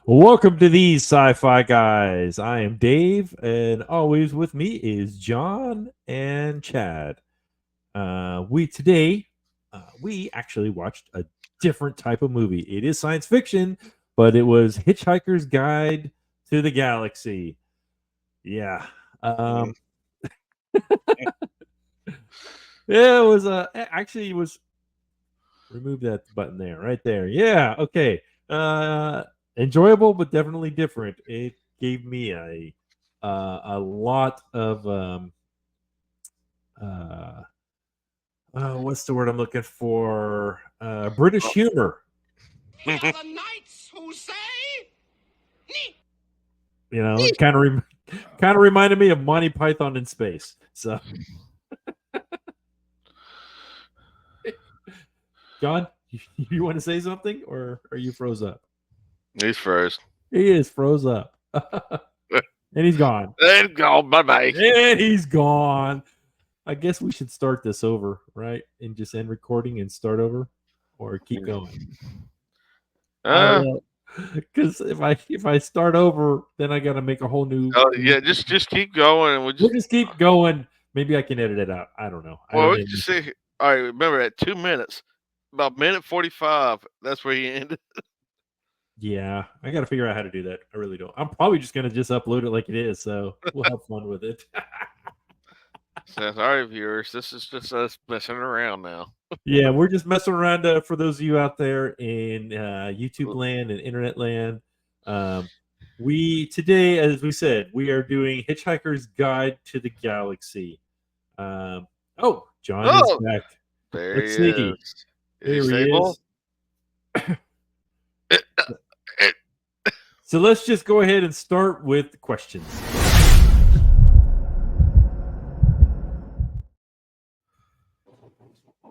Welcome to these sci-fi guys. I am Dave, and always with me is John and Chad. We actually watched a different type of movie. It is science fiction, but it was Hitchhiker's Guide to the Galaxy. Yeah. Mm. Um, yeah, it was actually it was remove that button there, right there. Yeah, okay. Uh Enjoyable but definitely different. It gave me a lot of uh what's the word I'm looking for? British humor. We are the knights who say, You know, it kind of reminded me of Monty Python in space. So, John, you want to say something, or are you froze up? He's froze. He is froze up, and he's gone. And go, bye bye. And he's gone. I guess we should start this over, right? And just end recording and start over, or keep going. Uh, Because if I start over, then I got to make a whole new. yeah, just keep going, and We'll just keep going. Maybe I can edit it out. I don't know. I well, don't we can just see. All right, remember at 2 minutes, about minute 45. That's where he ended. Yeah, I got to figure out how to do that. I really don't. I'm probably just gonna just upload it like it is. So we'll have fun with it. So, all right, viewers, this is just us messing around now. Yeah, we're just messing around for those of you out there in YouTube land and internet land. We today, as we said, we are doing Hitchhiker's Guide to the Galaxy. John is Oh, back. there Let's he see. is. There Is he he stable? is. So let's just go ahead and start with questions.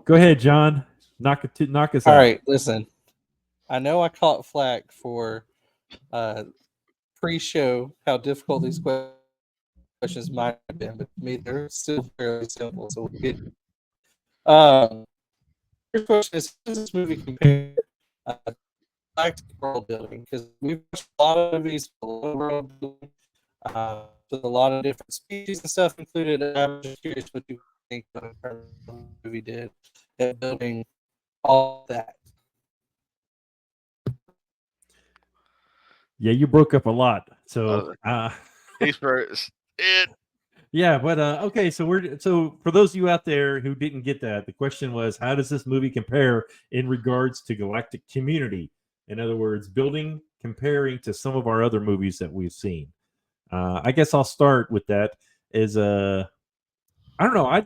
Go ahead, John. Knock us All out. right, listen. I know I caught flack for pre-show how difficult these questions might have been, but to me they're still fairly simple. So we'll get. First question is: how does this movie compare to world building? Because we've watched a lot of movies, a lot of world building, with a lot of different species and stuff included. I'm just curious what you think of the movie did at building all that. Yeah, you broke up a lot. So He's first. yeah, but okay, so for those of you out there who didn't get that, the question was, how does this movie compare in regards to Galactic Community? In other words, comparing to some of our other movies that we've seen. I guess I'll start with that. I don't know.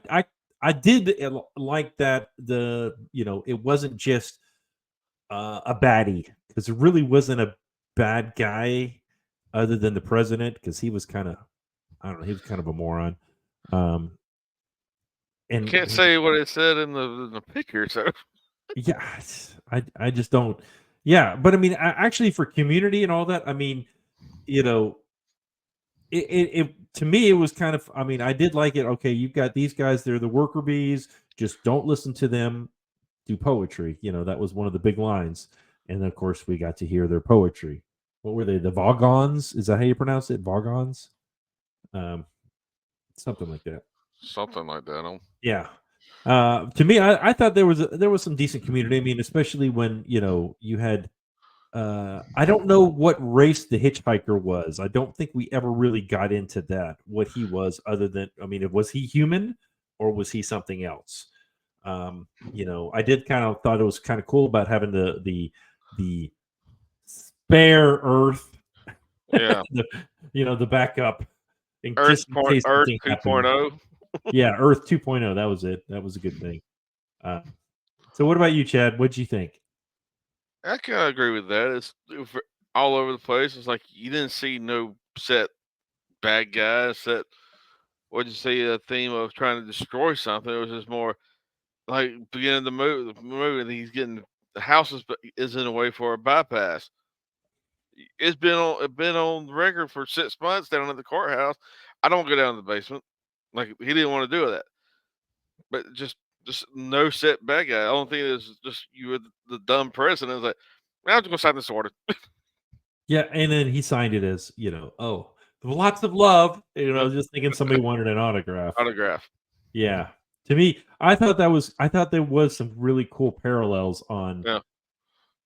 I did like that it wasn't just a baddie, because it really wasn't a bad guy other than the president, because he was kind of, I don't know, he was kind of a moron. And Can't say what it said in the picture, so yeah, I just don't. Yeah, but I mean, actually, for Community and all that, I mean, you know, it to me it was kind of. I mean, I did like it. Okay, you've got these guys; they're the worker bees. Just don't listen to them do poetry. That was one of the big lines. And of course, we got to hear their poetry. What were they? The Vogons? Is that how you pronounce it? Vogons? Um, Something like that. something like that. Yeah. To me, I thought there was some decent Community. I mean, especially when you had. I don't know what race the hitchhiker was. I don't think we ever really got into that. What he was, other than, I mean, was he human or was he something else? I did kind of thought it was kind of cool about having the spare Earth, Yeah. the backup, Earth just in case Earth something happened. 2.0. Yeah, Earth 2.0. That was it. That was a good thing. So, what about you, Chad? What'd you think? I kind of agree with that. It's all over the place. It's like you didn't see no set bad guys. Set what you see a theme of trying to destroy something. It was just more like beginning of the movie. He's getting the house is in a way for a bypass. It's been on record for 6 months down at the courthouse. I don't go down to the basement. Like he didn't want to do that, but just no set bad guy. The only thing is just you were the dumb president. Is like, I'm just gonna sign this order. Yeah, and then he signed it as, oh, lots of love. Just thinking somebody wanted an autograph. Autograph. Yeah. To me, I thought there was some really cool parallels on Yeah.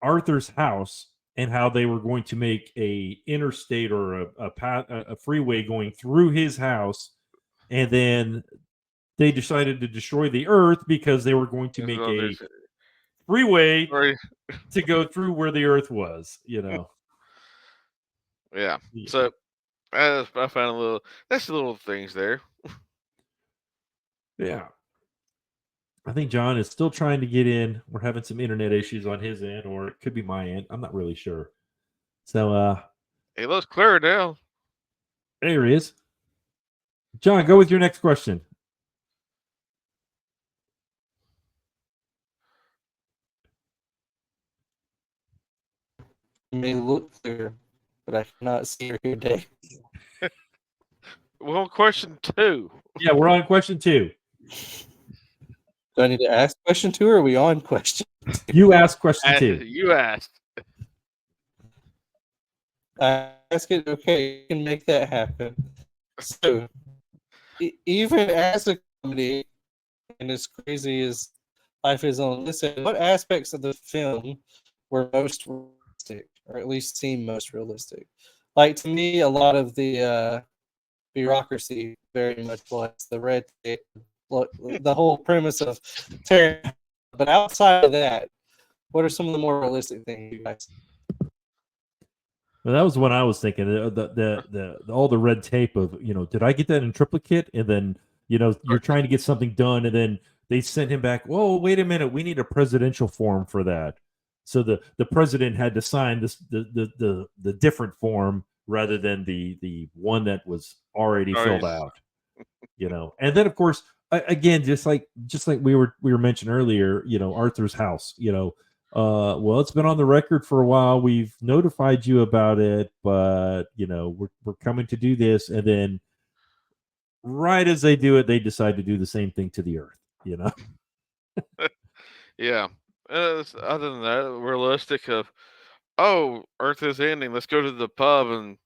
Arthur's house and how they were going to make a interstate or a freeway going through his house, and then they decided to destroy the earth because they were going to make a freeway Right. to go through where the earth was, Yeah. So I found that's the little things there. Yeah. I think John is still trying to get in. We're having some internet issues on his end, or it could be my end. I'm not really sure. So It looks clear now. there he is. John, go with your next question. It may look clear, but I cannot see or hear Dave. Well, question 2. Yeah, we're on question 2. Do I need to ask question 2, or are we on question? You asked question 2. You asked. I ask it. Okay, you can make that happen. So, even as a comedy, and as crazy as life is on this end, what aspects of the film were most realistic, or at least seem most realistic? Like, to me, a lot of the bureaucracy very much was the red tape, the whole premise of tearing. But outside of that, what are some of the more realistic things you guys? Well, that was what I was thinking. The all the red tape of, did I get that in triplicate? And then, you're trying to get something done, and then they sent him back. Whoa, wait a minute, we need a presidential form for that. So the president had to sign the different form rather than the one that was already filled out. And then of course, again, just like we were mentioning earlier, Arthur's house, well, it's been on the record for a while. We've notified you about it, but we're coming to do this, and then right as they do it, they decide to do the same thing to the earth. Yeah. Other than that, realistic of, oh, Earth is ending. Let's go to the pub and.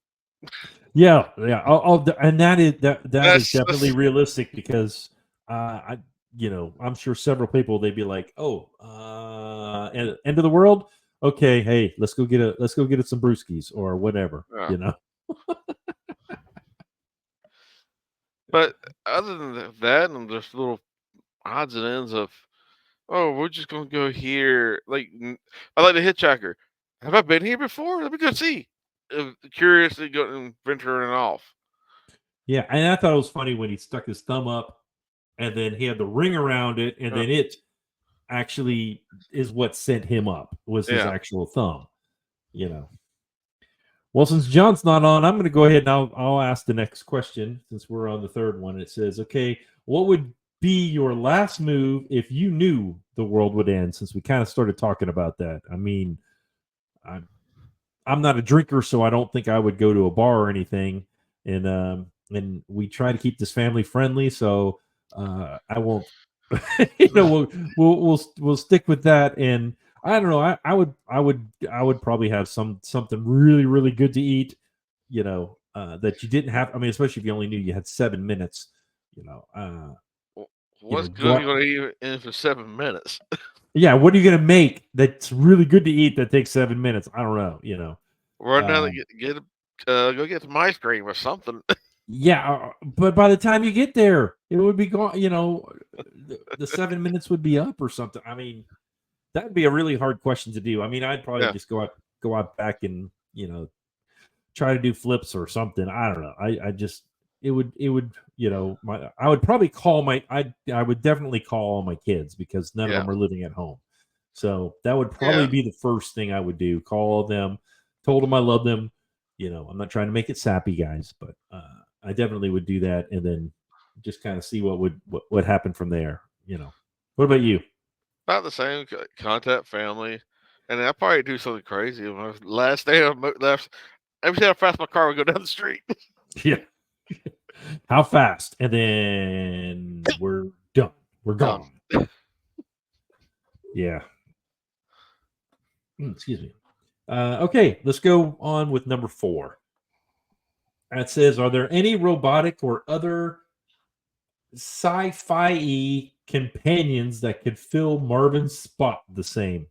Yeah. And that is definitely realistic because I'm sure several people, they'd be like, oh, end of the world. Okay, hey, let's go get some brewskis or whatever. Yeah. But other than that, and just little odds and ends of, oh, we're just gonna go here. Like I like the Hitchhiker. Have I been here before? Let me go see. Curiously going venturing off. Yeah, and I thought it was funny when he stuck his thumb up, and then he had the ring around it, and then it actually is what sent him up, was his actual thumb. Well, since John's not on, I'm going to go ahead and I'll ask the next question since we're on the third one. It says, okay, what would be your last move if you knew the world would end? Since we kind of started talking about that. I mean, I'm not a drinker, so I don't think I would go to a bar or anything. And we try to keep this family friendly, so I won't. We'll stick with that. And I don't know. I would probably have something really, really good to eat. That you didn't have. I mean, especially if you only knew you had 7 minutes. What's good going to eat in for 7 minutes? Yeah, what are you going to make that's really good to eat that takes 7 minutes? I don't know. Run down and go get some ice cream or something. Yeah, but by the time you get there, it would be gone. The 7 minutes would be up or something. I mean, that would be a really hard question to do. I mean, I'd probably just go out back and try to do flips or something. I don't know. I just it would I would probably call I would definitely call all my kids because none of them are living at home. So that would probably be the first thing I would do. Call them, told them I love them. I'm not trying to make it sappy, guys, but I definitely would do that, and then just kind of see what happened from there. What about you? About the same. Contact family, and I'll probably do something crazy. My last day I left, every time I fast my car would go down the street. Yeah. How fast? And then we're done. We're gone. Yeah. Excuse me. Okay, let's go on with number 4. That says, are there any robotic or other sci-fi companions that could fill Marvin's spot the same?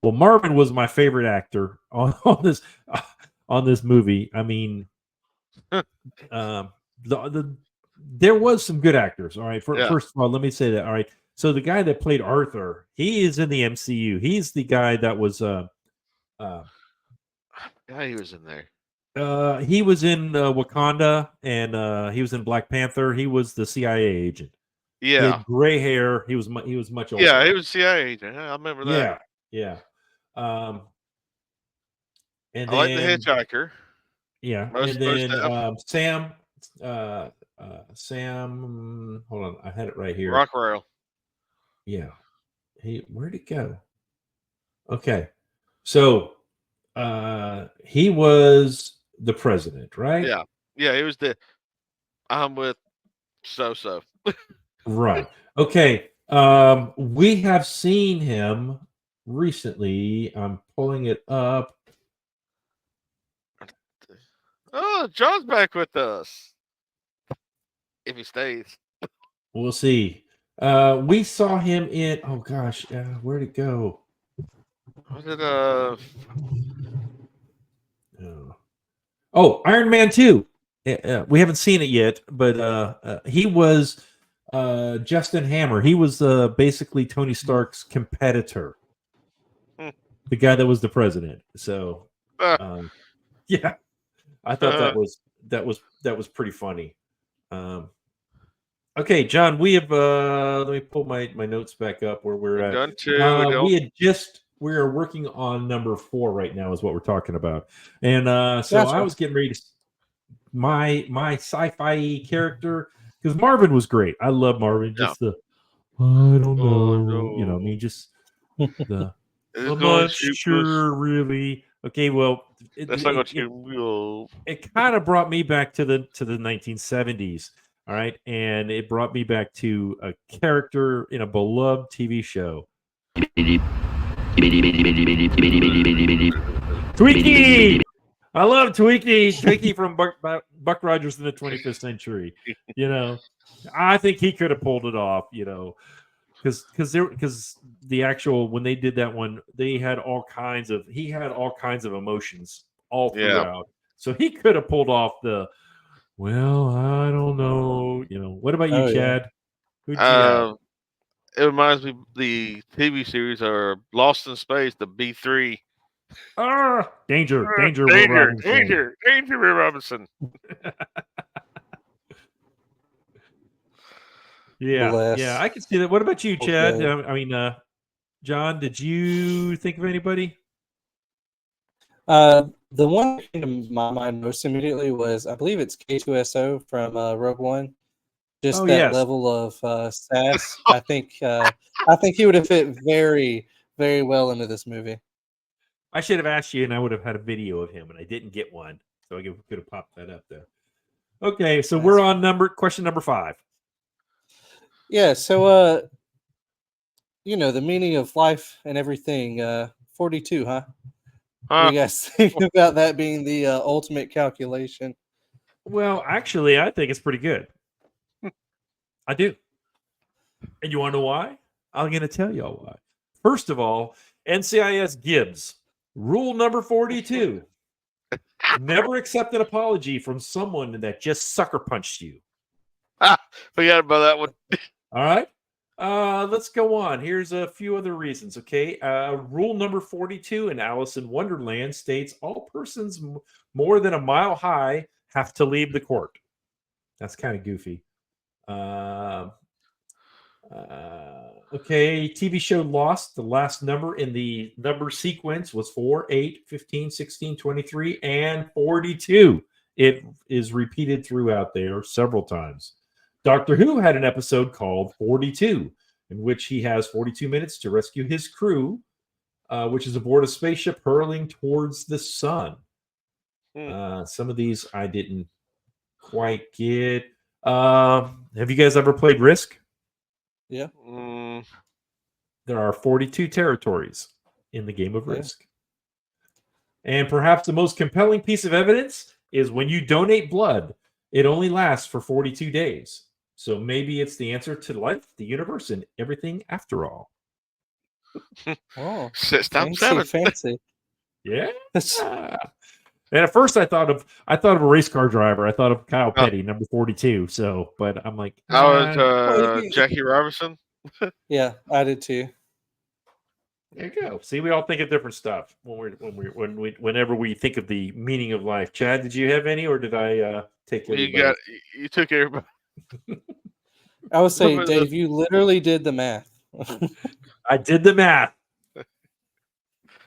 Well, Marvin was my favorite actor on this movie. I mean, there was some good actors. All right, Yeah. first of all, let me say that. All right, so the guy that played Arthur, he is in the MCU. He's the guy that was Yeah, he was in there. he was in Wakanda, and he was in Black Panther. He was the CIA agent. He Yeah. had gray hair. He was much older. Yeah, he was CIA agent. I remember that. Yeah. And I like the then Hitchhiker. yeah, Most and then stuff. Sam. Hold on, I had it right here. Rockwell. Yeah, where'd it go? Okay, so he was the president, right? Yeah. Yeah, he was the I'm with so. Right. Okay. We have seen him recently. I'm pulling it up. Oh, John's back with us. If he stays. We'll see. We saw him in. Oh gosh, where'd it go? Was it Oh, Iron Man 2. We haven't seen it yet, but he was Justin Hammer. He was basically Tony Stark's competitor, the guy that was the president. So, yeah, I thought that was pretty funny. Okay, John, we have let me pull my notes back up where we're at. done too. We are working on number 4 right now is what we're talking about. And so Gotcha. I was getting ready to my sci-fi character, because Marvin was great. I love Marvin. Just the I don't know, no. you know, I mean, just the It's I'm going not sure, really. Okay, well, That's not going to it kind of brought me back to the 1970s. All right, and it brought me back to a character in a beloved TV show. Tweaky! I love Tweaky. Tweaky from Buck Rogers in the 25th Century. You know, I think he could have pulled it off. You know, because the actual when they did that one, he had all kinds of emotions all throughout. So he could have pulled off the. Well, I don't know. You know, what about you, Chad? Who'd you have? It reminds me the TV series are Lost in Space, the B3. Danger, Will Robinson. Yeah, I can see that. What about you, Chad? Okay. I mean, John, did you think of anybody? The one that came to my mind most immediately was, I believe it's K2SO from Rogue One. Just that level of sass. I think he would have fit very, very well into this movie. I should have asked you, and I would have had a video of him, and I didn't get one, so I could have popped that up there. Okay, so we're on question number 5. Yeah. So, you know, the meaning of life and everything. 42, huh? What do you guys think about that being the ultimate calculation? Well, actually, I think it's pretty good. I do. And you want to know why? I'm going to tell y'all why. First of all, NCIS Gibbs, rule number 42. Never accept an apology from someone that just sucker punched you. Forgot about that one. All right. Let's go on. Here's a few other reasons. Okay. Rule number 42 in Alice in Wonderland states all persons more than a mile high have to leave the court. That's kind of goofy. Okay. TV show Lost. The last number in the number sequence was 4, 8, 15, 16, 23, and 42. It is repeated throughout there several times. Doctor Who had an episode called 42, in which he has 42 minutes to rescue his crew, which is aboard a spaceship hurling towards the sun. Some of these I didn't quite get. Have you guys ever played Risk? Yeah. There are 42 territories in the game of Risk. And perhaps the most compelling piece of evidence is when you donate blood, it only lasts for 42 days. So maybe it's the answer to life, the universe, and everything after all. Oh, Stop fancy, 7. fancy. Yeah. That's- And at first I thought of a race car driver. I thought of Kyle Oh. Petty, number 42. So, but I'm like, I was Well, Jackie Robinson. yeah, I did too. there you go. See, we all think of different stuff whenever we think of the meaning of life. Chad, did you have any, or did I take everybody? You took everybody. I would say, But Dave, you literally did the math. I did the math.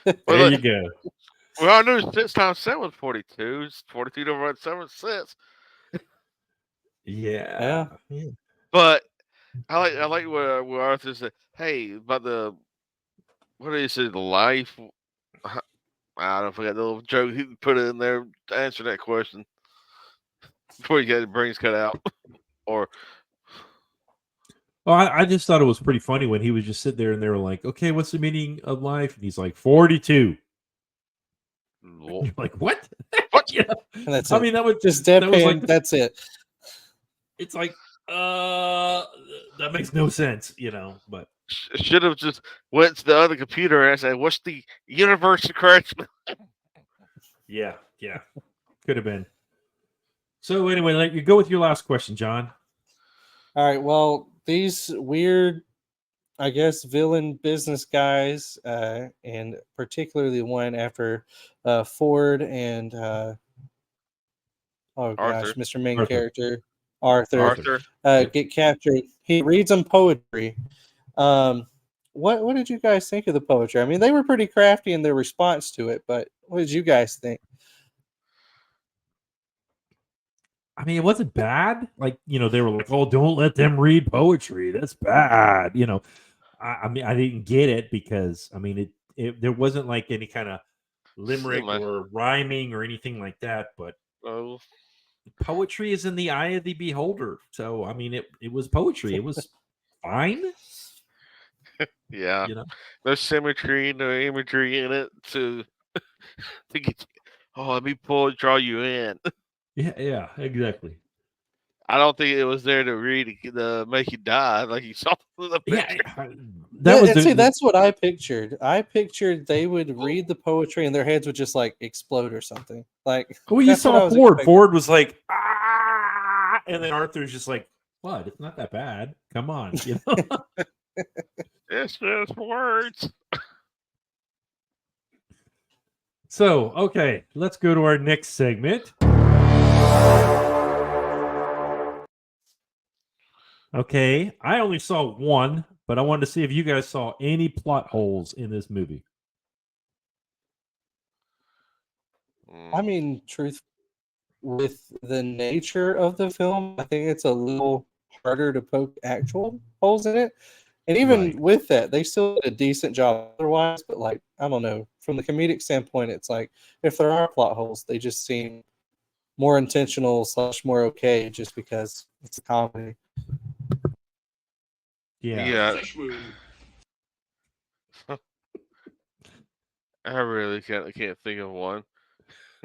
Well, There you go. Well, I knew 6 times 7 was 42. It's 42 divided by 7 is 6. Yeah. But I like what Arthur said. Hey, about what did he say? The life. I don't forget the little joke he put it in there to answer that question before you got his brains cut out. Or Well, I just thought it was pretty funny when he was just sitting there and they were like, "Okay, what's the meaning of life?" And he's like, 42. You're like, what? What? Yeah. And that's I it. mean, that was Just that was deadpan. like That's it. it's like, that makes no sense, but should have just went to the other computer and said, "What's the universe correction?" yeah, could have been. So anyway, let you go with your last question, John. All right. Well, these weird, I guess, villain business guys, and particularly one after Ford and oh gosh, Arthur. Mr. Main Arthur. Character Arthur, Arthur. get captured. He reads them poetry. What did you guys think of the poetry? I mean, they were pretty crafty in their response to it, but what did you guys think? I mean, it wasn't bad. Like, they were like, "Oh, don't let them read poetry. That's bad." I mean, I didn't get it because I mean, it there wasn't like any kind of limerick Semi. or rhyming or anything like that. But Oh, poetry is in the eye of the beholder. So I mean, it was poetry. It was fine. yeah. No symmetry, no imagery in it to get. Let me draw you in. Yeah, exactly. I don't think it was there to read to make you die like you saw in the picture. That's what I pictured. I pictured they would read the poetry and their heads would just like explode or something. Like, well, you that's what I saw was Ford. expecting. Ford was like, "Ah," and then Arthur's just like, "What? It's not that bad. Come on." It's just words. So, okay, let's go to our next segment. Okay, I only saw one, but I wanted to see if you guys saw any plot holes in this movie. I mean, truth with the nature of the film, I think it's a little harder to poke actual holes in it. And even Right. with that, they still did a decent job otherwise. But like, I don't know, from the comedic standpoint, it's like if there are plot holes, they just seem more intentional / more okay just because it's a comedy. Yeah. Flesh wound. I really can't think of one.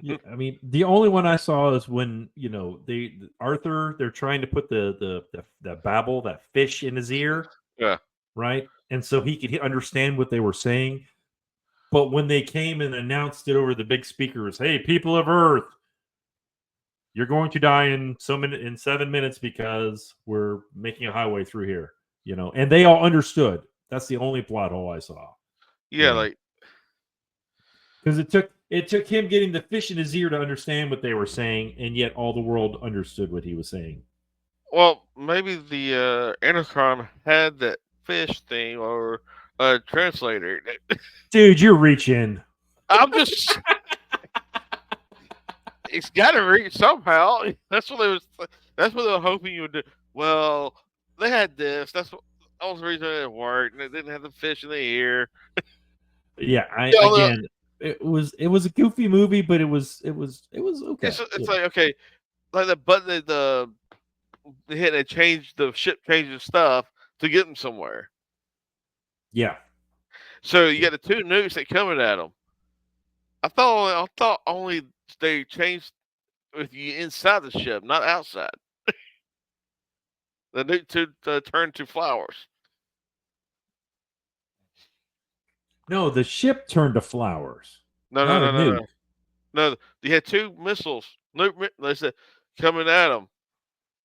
Yeah, I mean, the only one I saw is when they're trying to put the babble, that fish in his ear, Yeah. right, and so he could understand what they were saying. But when they came and announced it over the big speakers, "Hey, people of Earth, you're going to die in 7 minutes because we're making a highway through here," and they all understood. That's the only plot hole I saw. Yeah, like because it took him getting the fish in his ear to understand what they were saying, and yet all the world understood what he was saying. well, maybe the intercom had that fish thing or a translator. Dude, you're reaching. I'm just. It's got to reach somehow. That's what they were hoping you would do. Well, they had this. That was the reason it worked. And they didn't have the fish in the ear. Yeah, again, it was a goofy movie, but it was okay. It's like okay, like the button they hit. They changed the ship, changes stuff to get them somewhere. Yeah. So you got the two nukes that coming at them. I thought only they changed with you inside the ship, not outside. The nuke to turn to flowers. No, the ship turned to flowers. No, no, Not a no, no, nuke. no. No, they had two missiles. They said coming at them.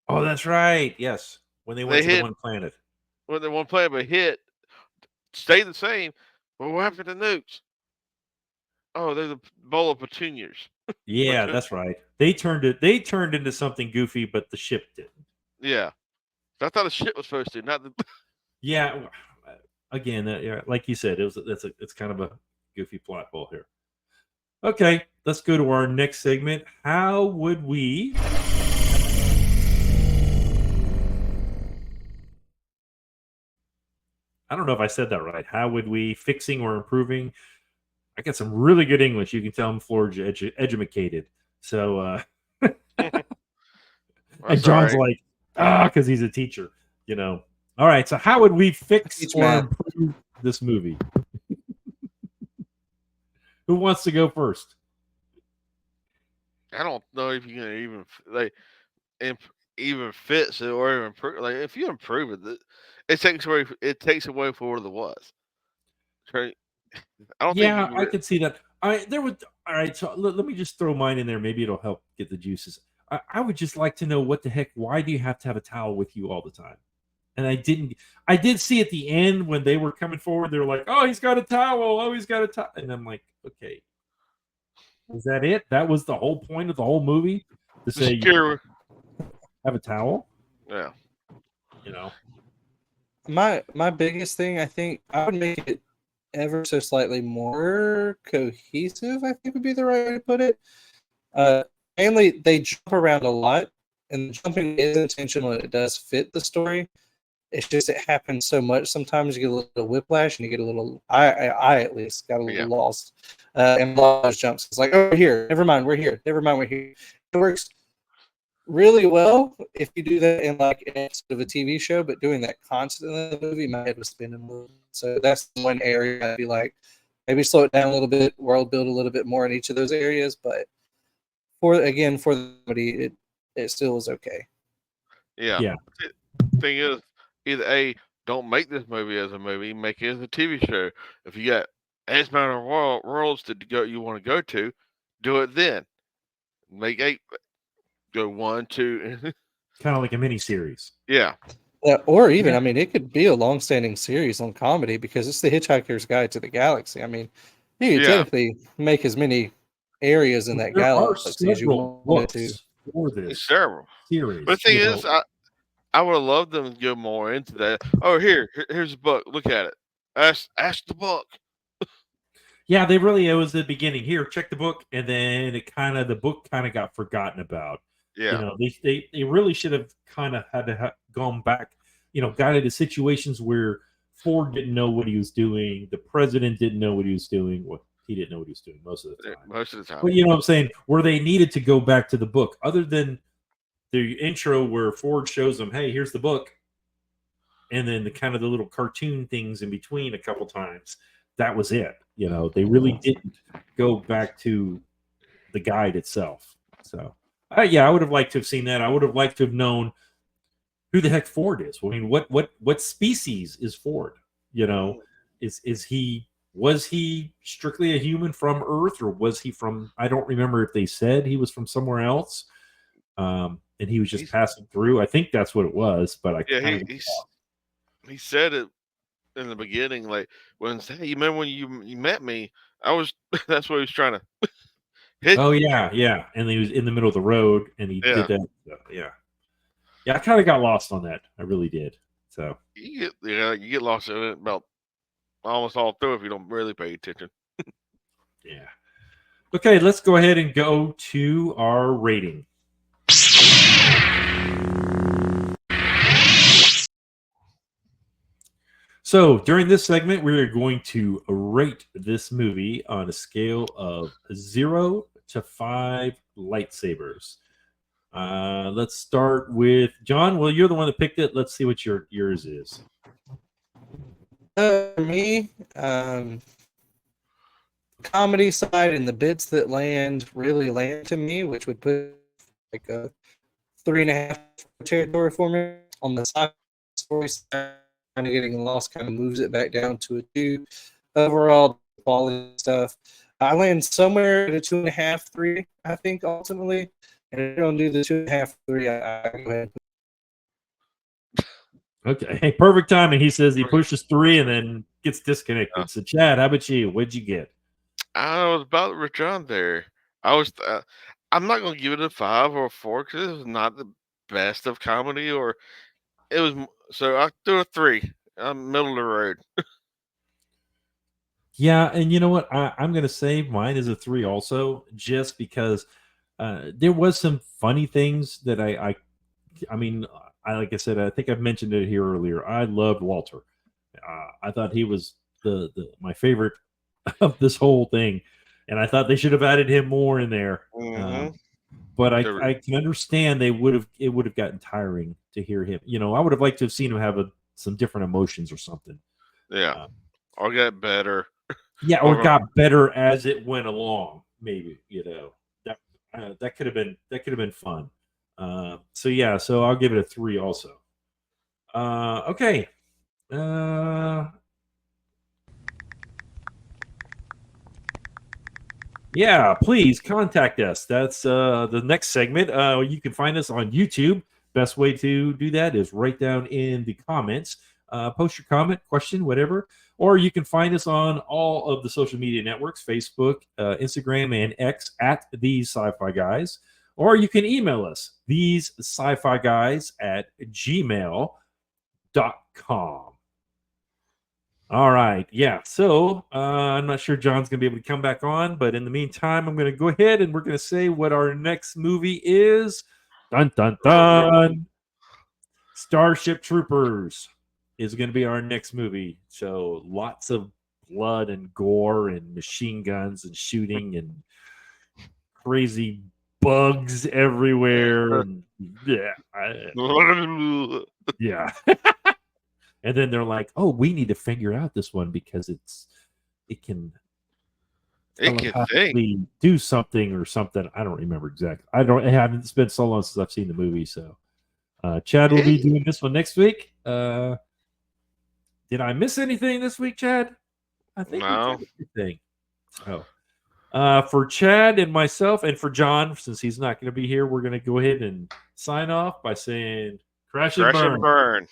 Oh, that's right. Yes, when they went They to the hit one planet. when they one planet, but hit stayed the same. But what happened to nukes? Oh, they're the bowl of petunias. Yeah, that's right. They turned it. They turned into something goofy, but the ship didn't. Yeah, I thought the ship was supposed to, not the. Yeah. Again, yeah, like you said, it's kind of a goofy plot hole here. Okay, let's go to our next segment. How would we? I don't know if I said that right. How would we fixing or improving? I got some really good English. You can tell I'm Florida educated. So, and John's like, because he's a teacher, you know. All right. So, how would we fix Teach or math. improve this movie? Who wants to go first? I don't know if you can even even fix it or even improve. Like if you improve it, it takes away from what it was. I don't think Yeah, you. I could see that. There would. All right. So let me just throw mine in there. Maybe it'll help get the juices. I would just like to know what the heck. Why do you have to have a towel with you all the time? And I didn't. I did see at the end when they were coming forward. They were like, "Oh, he's got a towel. Oh, he's got a towel." And I'm like, "Okay, is that it? That was the whole point of the whole movie to say you have a towel?" Yeah. You know. My biggest thing, I think, I would make it ever so slightly more cohesive, I think would be the right way to put it. Mainly, they jump around a lot, and the jumping is intentional. It does fit the story. It's just it happens so much. Sometimes you get a little whiplash, and you get a little. I at least got a little lost, and a lot of those jumps. It's like, oh, we're here. Never mind, we're here. Never mind, we're here. It works really well if you do that in like an episode of a TV show, but doing that constantly in the movie, my head was spinning a little. So that's one area I'd be like, maybe slow it down a little bit, world build a little bit more in each of those areas. But for the comedy, it still was okay. Yeah. Yeah. The thing is, either don't make this movie as a movie, make it as a TV show. If you got X amount of worlds you want to go to, do it then. Make 8. Go 1, 2. Kind of like a mini series. Yeah. Or even, I mean, it could be a long-standing series on comedy because it's the Hitchhiker's Guide to the Galaxy. I mean, you could technically make as many areas in that There galaxy as you wanted to. For this It's terrible. series. But the thing is, I would have loved them to go more into that. Oh, here's a book. Look at it. Ask the book. Yeah, they really, it was the beginning. Here, check the book, and then the book kind of got forgotten about. Yeah. You know, they really should have kind of had to gone back, you know, got into situations where Ford didn't know what he was doing. The president didn't know what he was doing. Well, he didn't know what he was doing most of the time. Most of the time. But you know what I'm saying? Where they needed to go back to the book, other than the intro where Ford shows them, hey, here's the book. And then the kind of the little cartoon things in between a couple times. That was it. You know, they really didn't go back to the guide itself. So, yeah, I would have liked to have seen that. I would have liked to have known who the heck Ford is. I mean, what species is Ford? You know, was he strictly a human from Earth, or was he from? I don't remember if they said he was from somewhere else, and he was just passing through. I think that's what it was. But he said it in the beginning, like when hey, you remember when you met me? I was that's what he was trying to hit. Oh yeah, and he was in the middle of the road, and he did that. Yeah, I kind of got lost on that. I really did. So you get lost in it about almost all through if you don't really pay attention. Yeah. Okay, let's go ahead and go to our rating. So during this segment, we are going to rate this movie on a scale of 0 to 5 lightsabers. Let's start with John. Well, you're the one that picked it. Let's see what yours is. For me, comedy side and the bits that really land to me, which would put like a 3.5 territory for me. On the sci story side, kind of getting lost kind of moves it back down to a 2. Overall quality stuff, I land somewhere at a 2.5, 3. I think ultimately, and if I don't do the 2.5, 3, I go ahead. Okay, hey, perfect timing. He says he pushes 3 and then gets disconnected. So, Chad, how about you? What'd you get? I was about with John there. I'm not gonna give it a 5 or a 4 because it was not the best of comedy, or it was. So I do a 3. I'm middle of the road. Yeah, and you know what? I'm going to say mine is a 3 also, just because there was some funny things that I mean, like I said, I think I've mentioned it here earlier. I loved Walter. I thought he was my favorite of this whole thing, and I thought they should have added him more in there. But I can understand it would have gotten tiring to hear him. You know, I would have liked to have seen him have some different emotions or something. Yeah, or get better. Yeah, or got better as it went along. Maybe, you know, that could have been fun. So yeah, so I'll give it a 3 also. Okay. Yeah, please contact us. That's the next segment. You can find us on YouTube. Best way to do that is right down in the comments. Post your comment, question, whatever. Or you can find us on all of the social media networks, Facebook, Instagram, and X at TheseSciFiGuys. Or you can email us, TheseSciFiGuys at gmail.com. All right. Yeah. So I'm not sure John's going to be able to come back on, but in the meantime, I'm going to go ahead and we're going to say what our next movie is. Dun, dun, dun. Starship Troopers is going to be our next movie. So lots of blood and gore and machine guns and shooting and crazy bugs everywhere. And yeah. Yeah. And then they're like, "Oh, we need to figure out this one because it can think. do something or something." I don't remember exactly. I haven't. It's been so long since I've seen the movie. So, Chad will be doing this one next week. Did I miss anything this week, Chad? I think we covered everything. So, for Chad and myself, and for John, since he's not going to be here, we're going to go ahead and sign off by saying, "Crash and burn."